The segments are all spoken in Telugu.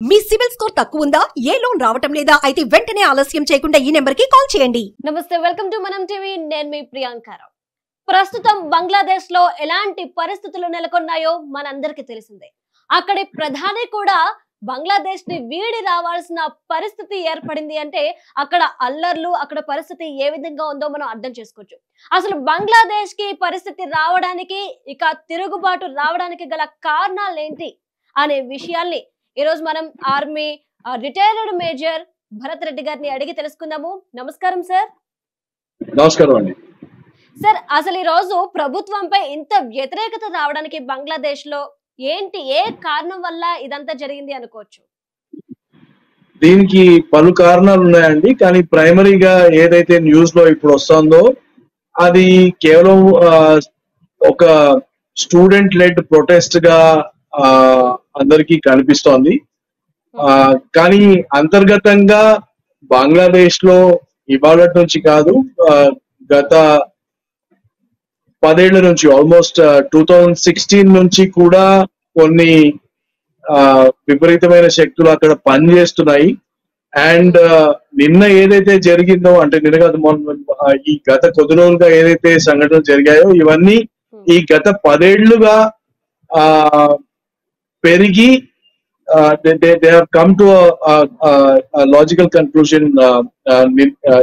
మీ సిబిల్ స్కోర్ తక్కువ ఉందా? ఏ లోన్ రావటం లేదా? అయితే వెంటనే ఆలస్యం చేయకుండా ఈ నెంబర్ కి కాల్ చేయండి. నమస్తే, వెల్కమ్ టు మనం టీవీ. నేను మీ ప్రియాంకారావు. ప్రస్తుతం బంగ్లాదేశ్ లో ఎలాంటి పరిస్థితులు నెలకొన్నాయో మనందరికీ తెలిసిందే. అక్కడి ప్రధాని కూడా బంగ్లాదేశ్ ని వీడి రావాల్సిన పరిస్థితి ఏర్పడింది అంటే అక్కడ అల్లర్లు, అక్కడ పరిస్థితి ఏ విధంగా ఉందో మనం అర్థం చేసుకోవచ్చు. అసలు బంగ్లాదేశ్ కి పరిస్థితి రావడానికి, ఇక తిరుగుబాటు రావడానికి గల కారణాలు ఏంటి అనే విషయాల్ని ఈ రోజు మనం army retired major Bharat Reddy గారిని అడిగి తెలుసుకుందాము. నమస్కారం సార్. నమస్కారం అండి. సార్, అసలు ఈ రోజు ప్రభుత్వంపై ఇంత వ్యతిరేకత రావడానికి బంగ్లాదేశ్ లో ఏంటి, ఏ కారణం వల్ల ఇదంతా జరిగింది అనుకోవచ్చు? దీనికి పలు కారణాలు ఉన్నాయండి. కానీ ప్రైమరీగా ఏదైతే న్యూస్ లో ఇప్పుడు వస్తుందో అది కేవలం ఒక స్టూడెంట్ లెడ్ ప్రొటెస్ట్ గా అందరికీ కనిపిస్తోంది. కానీ అంతర్గతంగా బంగ్లాదేశ్ లో ఇవాళ నుంచి కాదు, గత 10 ఏళ్ల నుంచి, ఆల్మోస్ట్ 2016 నుంచి కూడా కొన్ని విపరీతమైన శక్తులు అక్కడ పనిచేస్తున్నాయి. అండ్ నిన్న ఏదైతే జరిగిందో, అంటే నిన్న కాదు, ఈ గత కొద్ది రోజులుగా ఏదైతే సంఘటనలు జరిగాయో ఇవన్నీ ఈ గత 10 ఏళ్లుగా పెరిగి they have come to a logical conclusion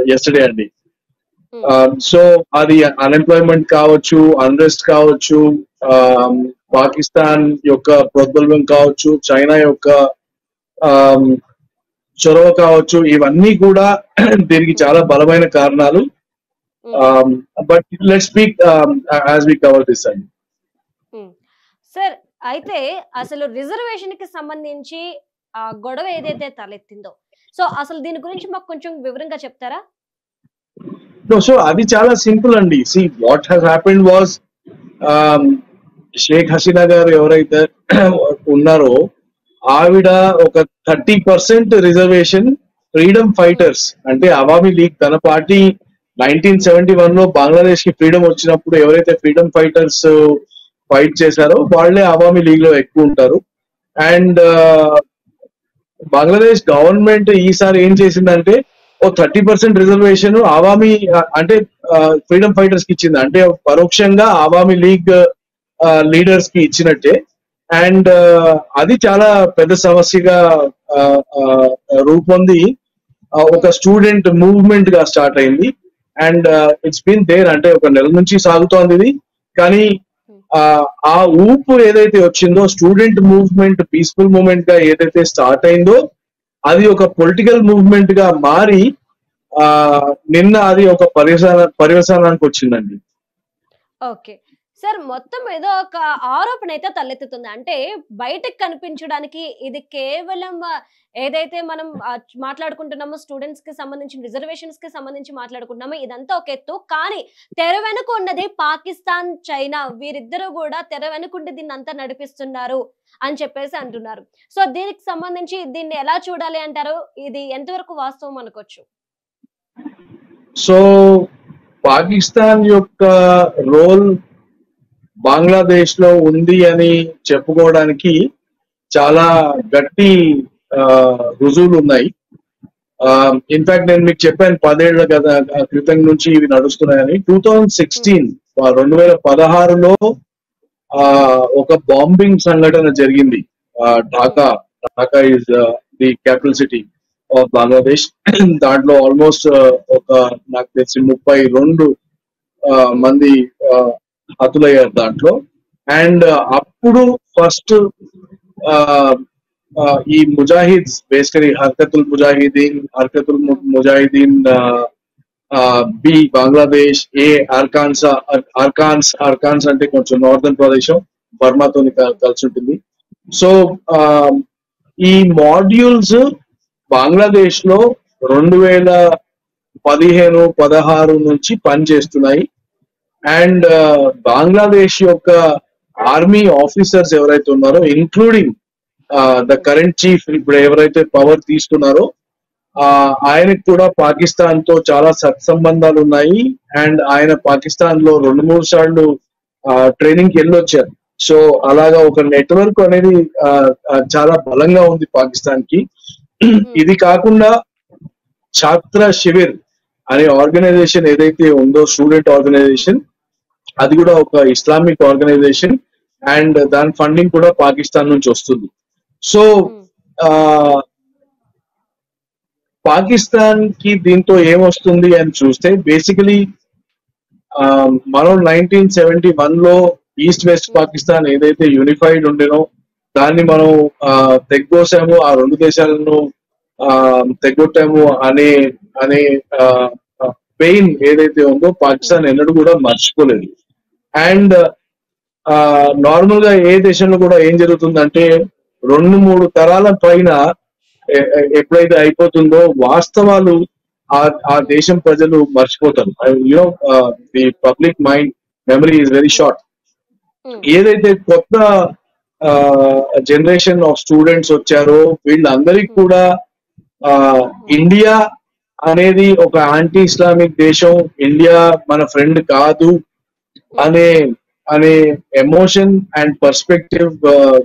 yesterday అండి. సో అది అన్ఎంప్లాయ్మెంట్ కావచ్చు, అన్రెస్ట్ కావచ్చు, పాకిస్తాన్ యొక్క ప్రోద్బలం కావచ్చు, చైనా యొక్క చొరవ కావచ్చు, ఇవన్నీ కూడా దీనికి చాలా బలమైన కారణాలు. But let's speak as we cover this అండి. సార్, అయితే అసలు రిజర్వేషన్ కి సంబంధించి ఆ గొడవ ఏదైతే తలెత్తిందో, సో అసలు దీని గురించి మాకు కొంచెం వివరంగా చెప్తారా? సో అది చాలా సింపుల్ అండి. See what has happened was, Sheikh Hasina గారు ఎవరైతే ఉన్నారో ఆవిడ ఒక 30% రిజర్వేషన్ ఫ్రీడమ్ ఫైటర్స్, అంటే అవామీ లీగ్, తన పార్టీ 1971 లో బంగ్లాదేశ్ కి ఫ్రీడమ్ వచ్చినప్పుడు ఎవరైతే ఫ్రీడమ్ ఫైటర్స్ ఫైట్ చేశారో వాళ్ళే అవామీ లీగ్ లో ఎక్కువ ఉంటారు. అండ్ బంగ్లాదేశ్ గవర్నమెంట్ ఈసారి ఏం చేసిందంటే ఓ 30% రిజర్వేషన్ అవామీ, అంటే ఫ్రీడమ్ ఫైటర్స్ కి ఇచ్చింది, అంటే పరోక్షంగా అవామీ లీగ్ లీడర్స్ కి ఇచ్చినట్టే. అండ్ అది చాలా పెద్ద సమస్యగా రూపొంది ఒక స్టూడెంట్ మూవ్మెంట్ గా స్టార్ట్ అయింది. అండ్ ఇట్స్ బీన్ దేర్, అంటే ఒక నెల నుంచి సాగుతోంది ఇది. కానీ ఆ ఊపు ఏదైతే వచ్చిందో, స్టూడెంట్ మూవ్మెంట్ పీస్ఫుల్ మూవ్మెంట్ గా ఏదైతే స్టార్ట్ అయిందో అది ఒక పొలిటికల్ మూవ్మెంట్ గా మారి నిన్న అది ఒక పర్యవసానానికి వచ్చిందండి. ఓకే సార్, మొత్తం ఏదో ఒక ఆరోపణ అయితే తలెత్తుతుంది. అంటే బయటకు కనిపించడానికి ఇది కేవలం ఏదైతే మనం మాట్లాడుకుంటున్నామో స్టూడెంట్స్ కి సంబంధించిన రిజర్వేషన్స్ కి సంబంధించి మాట్లాడుకుంటున్నామో ఇదంతా ఒక ఎత్తు, కానీ తెర వెనుక ఉన్నది పాకిస్తాన్, చైనా, వీరిద్దరూ కూడా తెర వెనుకుండి దీన్ని అంతా నడిపిస్తున్నారు అని చెప్పేసి అంటున్నారు. సో దీనికి సంబంధించి దీన్ని ఎలా చూడాలి అంటారు? ఇది ఎంతవరకు వాస్తవం అనుకోవచ్చు? సో పాకిస్తాన్ యొక్క రోల్ బంగ్లాదేశ్ లో ఉంది అని చెప్పుకోవడానికి చాలా గట్టి రుజువులు ఉన్నాయి. ఇన్ఫాక్ట్ నేను మీకు చెప్పాను 10 ఏళ్ల క్రితం నుంచి ఇవి నడుస్తున్నాయని. 2016లో ఒక బాంబింగ్ సంఘటన జరిగింది. Dhaka is the capital city of Bangladesh. దాంట్లో ఆల్మోస్ట్ నాకు తెలిసి 32 మంది హతులయ్యారు దాంట్లో. అండ్ అప్పుడు ఫస్ట్ ఈ ముజాహిద్స్, బేసికలీ హర్కతుల్ ముజాహిదీన్ బి బంగ్లాదేశ్, ఏ అర్కాన్స్ అంటే కొంచెం నార్థన్ ప్రదేశం, బర్మాతో కలిసి ఉంటుంది. సో ఈ మాడ్యూల్స్ బంగ్లాదేశ్ లో 2015-16 నుంచి పనిచేస్తున్నాయి. అండ్ బంగ్లాదేశ్ యొక్క ఆర్మీ ఆఫీసర్స్ ఎవరైతే ఉన్నారో, ఇంక్లూడింగ్ ద కరెంట్ చీఫ్, ఇప్పుడు ఎవరైతే పవర్ తీసుకున్నారో ఆయనకు కూడా పాకిస్తాన్ తో చాలా సత్సంబంధాలు ఉన్నాయి. అండ్ ఆయన పాకిస్తాన్ లో 2-3 సార్లు ట్రైనింగ్ కి వెళ్ళొచ్చారు. సో అలాగా ఒక నెట్వర్క్ అనేది చాలా బలంగా ఉంది పాకిస్తాన్ కి. ఇది కాకుండా ఛాత్ర శిబిర్ అనే ఆర్గనైజేషన్ ఏదైతే ఉందో, స్టూడెంట్ ఆర్గనైజేషన్, అది కూడా ఒక ఇస్లామిక్ ఆర్గనైజేషన్ అండ్ దాని ఫండింగ్ కూడా పాకిస్తాన్ నుంచి వస్తుంది. సో పాకిస్తాన్ కి దీంతో ఏమొస్తుంది అని చూస్తే, బేసికలీ మనం 1971 లో ఈస్ట్ వెస్ట్ పాకిస్తాన్ ఏదైతే యూనిఫైడ్ ఉండేనో దాన్ని మనం తెగ్గోసాము, ఆ రెండు దేశాలను తెగొట్టాము అనే అనే పెయిన్ ఏదైతే ఉందో పాకిస్తాన్ ఎన్నడూ కూడా మర్చిపోలేదు. అండ్ నార్మల్ గా ఏ దేశంలో కూడా ఏం జరుగుతుందంటే 2-3 తరాల పైన ఎప్పుడైతే అయిపోతుందో వాస్తవాలు ఆ దేశం ప్రజలు మర్చిపోతారు. You know the public mind memory is very short. ఏదైతే కొత్త జనరేషన్ ఆఫ్ స్టూడెంట్స్ వచ్చారో వీళ్ళందరికీ కూడా ఇండియా అనేది ఒక యాంటీ ఇస్లామిక్ దేశం, ఇండియా మన ఫ్రెండ్ కాదు అనే అనే ఎమోషన్ అండ్ పర్స్పెక్టివ్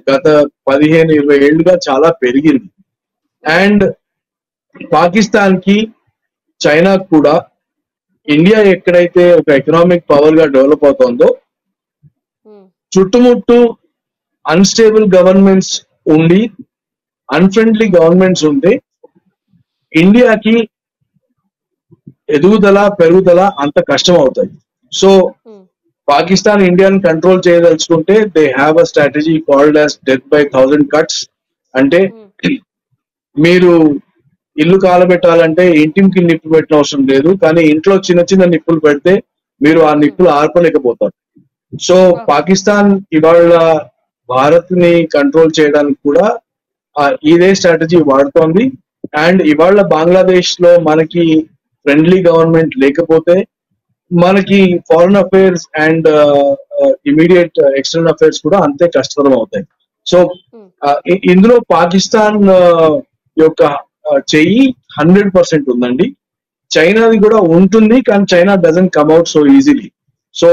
గత 15-20 ఏళ్లుగా చాలా పెరిగింది. అండ్ పాకిస్తాన్ కి, చైనా కూడా ఇండియా ఎక్కడైతే ఒక ఎకనామిక్ పవర్ గా డెవలప్ అవుతుందో చుట్టుముట్టు అన్స్టేబుల్ గవర్నమెంట్స్ ఉండి, అన్ఫ్రెండ్లీ గవర్నమెంట్స్ ఉంటే ఇండియాకి ఎదుగుదల పెరుగుదల అంత కష్టం అవుతాయి. సో పాకిస్తాన్ ఇండియాని కంట్రోల్ చేయదలుచుకుంటే they have a strategy called as death by 1000 cuts. అంటే మీరు ఇల్లు కాలబెట్టాలంటే ఇంటికి నిప్పు పెట్టిన అవసరం లేదు, కానీ ఇంట్లో చిన్న చిన్న నిప్పులు పెడితే మీరు ఆ నిప్పులు ఆర్పలేకపోతారు. సో పాకిస్తాన్ ఇవాళ భారత్ ని కంట్రోల్ చేయడానికి కూడా ఇదే స్ట్రాటజీ వాడుతోంది. అండ్ ఇవాళ బంగ్లాదేశ్ లో మనకి ఫ్రెండ్లీ గవర్నమెంట్ లేకపోతే మనకి foreign affairs and immediate external affairs కూడా అంతే కష్టతరం అవుతాయి. సో ఇందులో పాకిస్తాన్ యొక్క చెయ్యి 100% ఉందండి. చైనాది కూడా ఉంటుంది, కానీ China doesn't come out so easily. So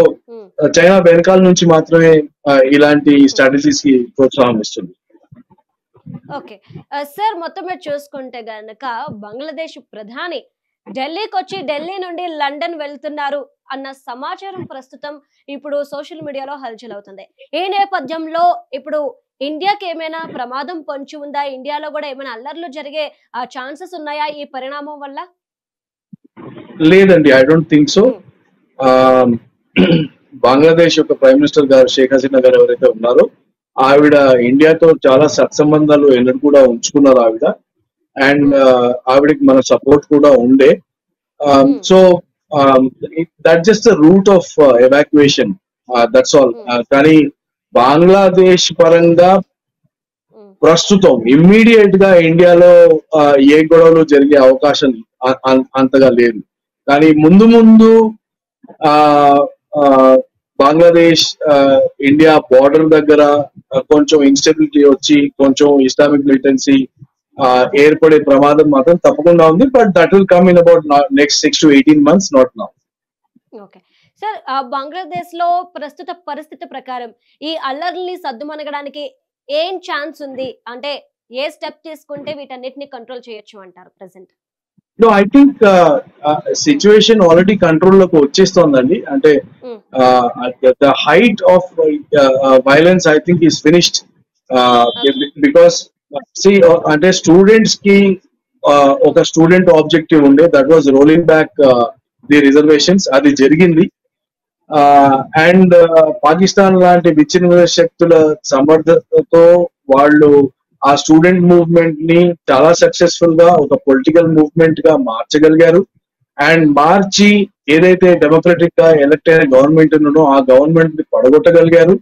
China వెనకాల నుంచి మాత్రమే ఇలాంటి స్ట్రాటజీస్ కి ప్రోత్సాహం ఇస్తుంది. ఓకే సార్, మొత్తం మీద చూసుకుంటే గనక బంగ్లాదేశ్ ప్రధాని ఢిల్లీకి వచ్చి ఢిల్లీ నుండి లండన్ వెళ్తున్నారు అన్న సమాచారం ప్రస్తుతం ఇప్పుడు సోషల్ మీడియాలో హల్చల్ అవుతుంది. ఈ నేపథ్యంలో ఇప్పుడు ఇండియాకి ఏమైనా ప్రమాదం పొంచి ఉందా? ఇండియాలో కూడా ఏమైనా అల్లర్లు జరిగే ఛాన్సెస్ ఉన్నాయా ఈ పరిణామం వల్ల? లేదండి, I don't think so. Bangladesh యొక్క ప్రైమ్ మినిస్టర్ గారు షేక్ హసీనా గారు ఎవరైతే ఉన్నారో ఆవిడ ఇండియాతో చాలా సత్సంబంధాలు ఎన్నడూ కూడా ఉంచుకున్నారు ఆవిడ. అండ్ ఆవిడకి మన సపోర్ట్ కూడా ఉండే. So that just the root of evacuation, that's all. కానీ బంగ్లాదేశ్ పరంగా ప్రస్తుతం ఇమ్మీడియట్ గా ఇండియాలో ఏ గొడవలు జరిగే అవకాశం అంతగా లేదు. కానీ ముందు ముందు బంగ్లాదేశ్ ఇండియా బార్డర్ దగ్గర కొంచెం ఇన్స్టెబిలిటీ వచ్చి కొంచెం ఇస్లామిక్ మిలిటెన్సీ ఏర్పడే ప్రమాదం మాత్రం తప్పకుండా ఉంది. But that will come in about next 6 to 18 months, not now. Okay sir, Bangladesh లో ప్రస్తుత పరిస్థితి ప్రకారం ఈ అల్లర్లని సద్దుమణగడానికి ఏం ఛాన్స్ ఉంది? అంటే ఏ స్టెప్ తీసుకుంటే వీటన్నిటిని కంట్రోల్ చేయొచ్చు అంటారు present? No, I think situation already control లోకి వచ్చేస్తోందండి. అంటే the height of violence I think is finished, because see అంటే స్టూడెంట్స్ కి ఒక స్టూడెంట్ ఆబ్జెక్టివ్ ఉండే, that was rolling back the reservations. అది జరిగింది. అండ్ పాకిస్తాన్ లాంటి విచ్ఛిన్న శక్తుల సమర్థతతో వాళ్ళు ఆ స్టూడెంట్ మూవ్మెంట్ ని చాలా సక్సెస్ఫుల్ గా ఒక పొలిటికల్ మూవ్మెంట్ గా మార్చగలిగారు. అండ్ మార్చి ఏదైతే డెమోక్రటిక్ గా ఎలక్ట్ అయిన గవర్నమెంట్ ఉన్నదో ఆ గవర్నమెంట్ ని పడగొట్టగలిగారు.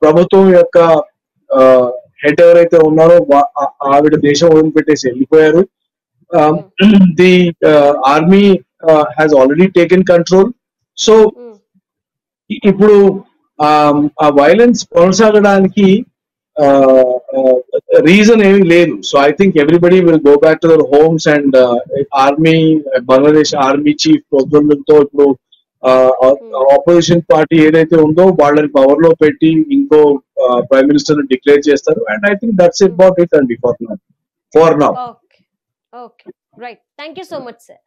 ప్రభుత్వం యొక్క హెడ్ ఎవరైతే ఉన్నారో ఆవిడ దేశం వదిలిపెట్టేసి వెళ్ళిపోయారు. The army has already taken control. So ఇప్పుడు ఆ వైలెన్స్ కొనసాగడానికి రీజన్ ఏమీ లేదు. So I think everybody will go back to their homes. And army, Bangladesh army chief పొద్దున్నతో ఇప్పుడు ఆపోజిషన్ పార్టీ ఏదైతే ఉందో వాళ్ళని పవర్ లో పెట్టి ఇంకో ప్రైమ్ మినిస్టర్ డిక్లేర్ చేస్తారు. And I think that's about it అండి for now. Okay okay right thank you so much sir.